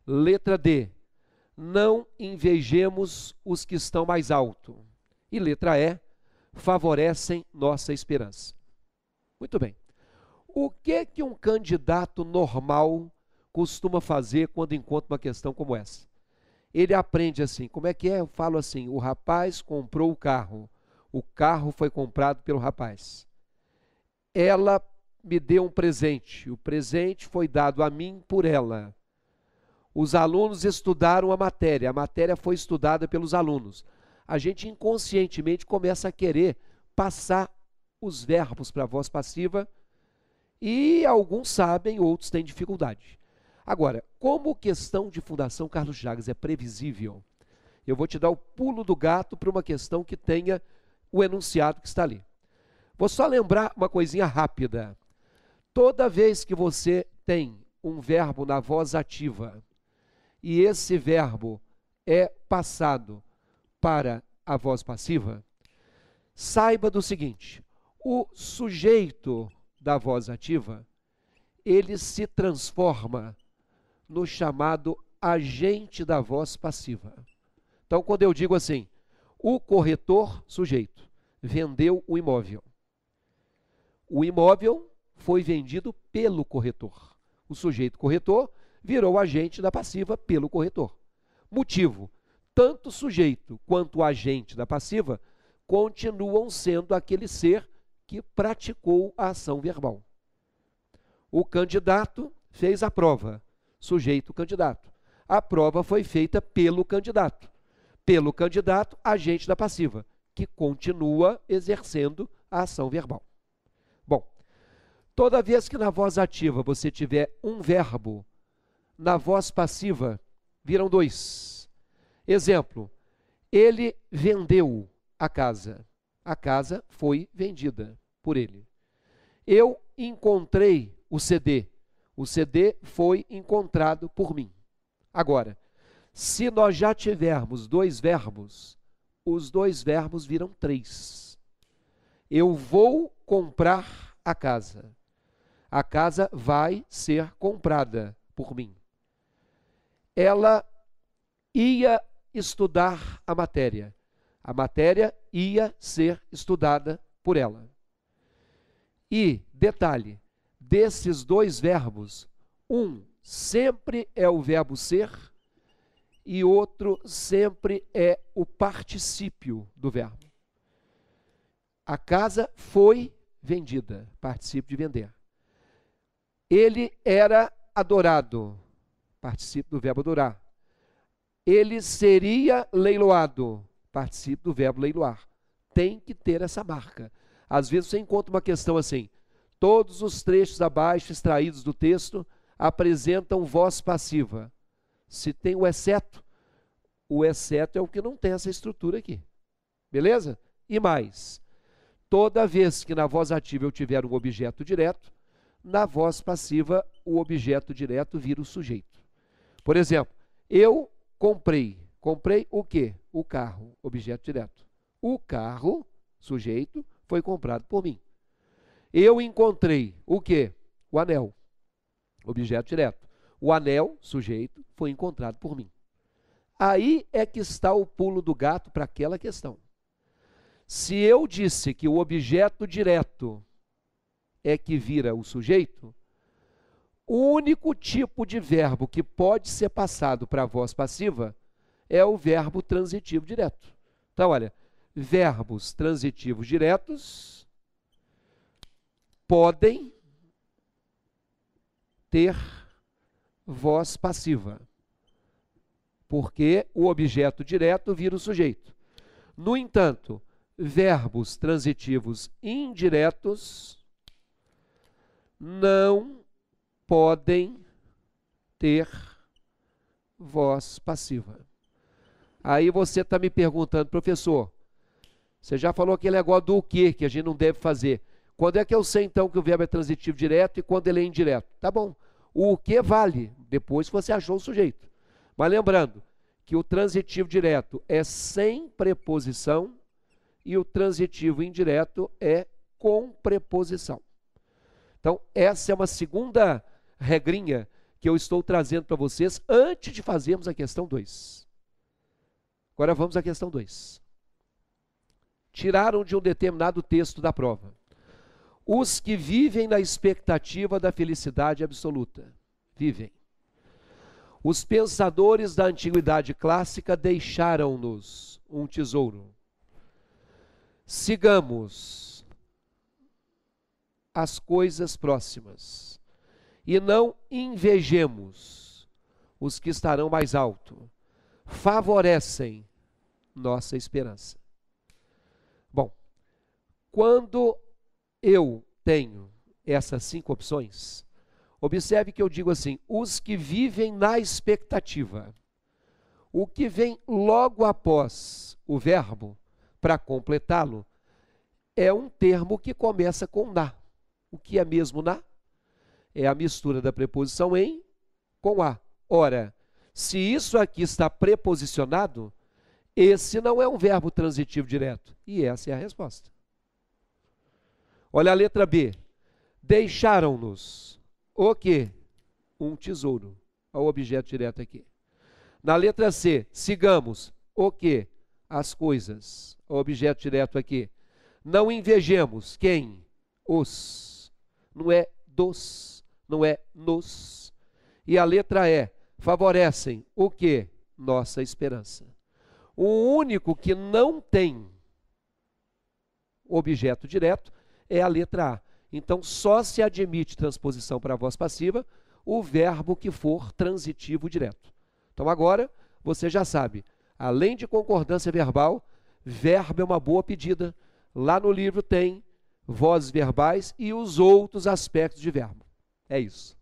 Letra D, não invejemos os que estão mais alto. E letra E, favorecem nossa esperança. Muito bem. O que um candidato normal costuma fazer quando encontra uma questão como essa? Ele aprende assim, como é que é? Eu falo assim, o rapaz comprou o carro foi comprado pelo rapaz. Ela me deu um presente, o presente foi dado a mim por ela. Os alunos estudaram a matéria foi estudada pelos alunos. A gente inconscientemente começa a querer passar os verbos para a voz passiva e alguns sabem, outros têm dificuldade. Agora, como questão de Fundação Carlos Chagas é previsível, eu vou te dar o pulo do gato para uma questão que tenha o enunciado que está ali. Vou só lembrar uma coisinha rápida. Toda vez que você tem um verbo na voz ativa e esse verbo é passado para a voz passiva, saiba do seguinte, o sujeito da voz ativa, ele se transforma no chamado agente da voz passiva. Então, quando eu digo assim, o corretor, sujeito, vendeu o imóvel. O imóvel foi vendido pelo corretor. O sujeito corretor virou agente da passiva pelo corretor. Motivo, tanto o sujeito quanto o agente da passiva continuam sendo aquele ser que praticou a ação verbal. O candidato fez a prova, sujeito candidato. A prova foi feita pelo candidato. Pelo candidato, agente da passiva, que continua exercendo a ação verbal. Bom, toda vez que na voz ativa você tiver um verbo, na voz passiva viram dois. Exemplo, ele vendeu a casa. A casa foi vendida por ele. Eu encontrei o CD. O CD foi encontrado por mim. Agora, se nós já tivermos dois verbos, os dois verbos viram três. Eu vou comprar a casa. A casa vai ser comprada por mim. Ela ia estudar a matéria. A matéria ia ser estudada por ela. E, detalhe, desses dois verbos, um sempre é o verbo ser e outro sempre é o particípio do verbo. A casa foi vendida, particípio de vender. Ele era adorado, particípio do verbo adorar. Ele seria leiloado, particípio do verbo leiloar. Tem que ter essa marca. Às vezes você encontra uma questão assim, todos os trechos abaixo extraídos do texto apresentam voz passiva. Se tem o exceto é o que não tem essa estrutura aqui. Beleza? E mais, toda vez que na voz ativa eu tiver um objeto direto, na voz passiva o objeto direto vira o sujeito. Por exemplo, eu comprei. Comprei o quê? O carro, objeto direto. O carro, sujeito, foi comprado por mim. Eu encontrei o quê? O anel, objeto direto. O anel, sujeito, foi encontrado por mim. Aí é que está o pulo do gato para aquela questão. Se eu disse que o objeto direto é que vira o sujeito, o único tipo de verbo que pode ser passado para a voz passiva é o verbo transitivo direto. Então, olha, verbos transitivos diretos podem ter voz passiva, porque o objeto direto vira o sujeito. No entanto, verbos transitivos indiretos não podem ter voz passiva. Aí você está me perguntando, professor, você já falou aquele negócio do que a gente não deve fazer. Quando é que eu sei então que o verbo é transitivo direto e quando ele é indireto? Tá bom, o que vale depois que você achou o sujeito. Mas lembrando que o transitivo direto é sem preposição e o transitivo indireto é com preposição. Então, essa é uma segunda regrinha que eu estou trazendo para vocês antes de fazermos a questão 2. Agora vamos à questão 2. Tiraram de um determinado texto da prova. Os que vivem na expectativa da felicidade absoluta. Vivem. Os pensadores da antiguidade clássica deixaram-nos um tesouro. Sigamos as coisas próximas e não invejemos os que estarão mais alto. Favorecem nossa esperança. Bom, quando eu tenho essas 5 opções, observe que eu digo assim, os que vivem na expectativa. O que vem logo após o verbo, para completá-lo, é um termo que começa com na. O que é mesmo na? É a mistura da preposição em com a. Ora, se isso aqui está preposicionado, esse não é um verbo transitivo direto. E essa é a resposta. Olha a letra B. Deixaram-nos o quê? Um tesouro. Olha o objeto direto aqui. Na letra C, sigamos o quê? As coisas. O objeto direto aqui. Não invejemos quem? Os. Não é dos, não é nos. E a letra E, favorecem o quê? Nossa esperança. O único que não tem objeto direto é a letra A. Então, só se admite transposição para a voz passiva o verbo que for transitivo direto. Então, agora, você já sabe, além de concordância verbal, verbo é uma boa pedida. Lá no livro tem vozes verbais e os outros aspectos de verbo. É isso.